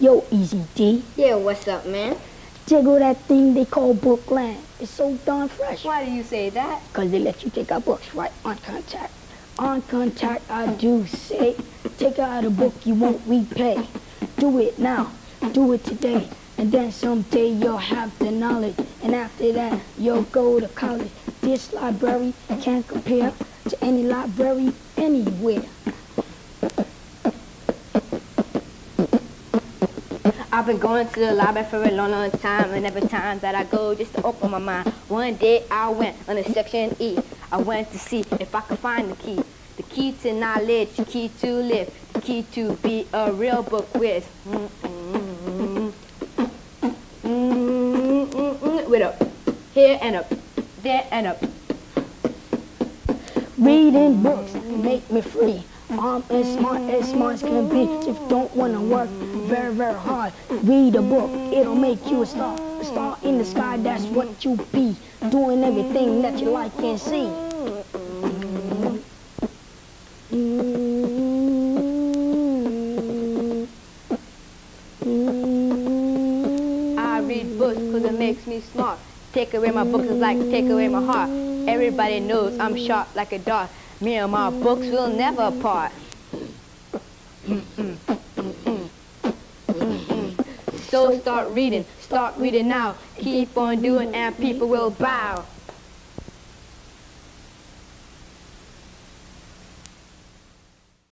Yo, Easy D. Yeah, what's up, man? Jiggle that thing they call Bookland. It's so darn fresh. Why do you say that? Because they let you take out books right on contact. On contact, I do say, take out a book you won't repay. Do it now, do it today, and then someday you'll have the knowledge. And after that, you'll go to college. This library can't compare to any library anywhere. I've been going to the library for a long, long time, and every time that I go just to open my mind. One day I went on a section E. I went to see if I could find the key to knowledge, the key to live, the key to be a real book whiz. With up, here and up, there and up. Reading books make me free. I'm as smart as can be. If you don't want to work very, very hard, read a book. It'll make you a star. A star in the sky, that's what you be. Doing everything that you like and see. I read books because it makes me smart. Take away my books is like take away my heart. Everybody knows I'm sharp like a dart. Me and my books will never part. So start reading now. Keep on doing and people will bow.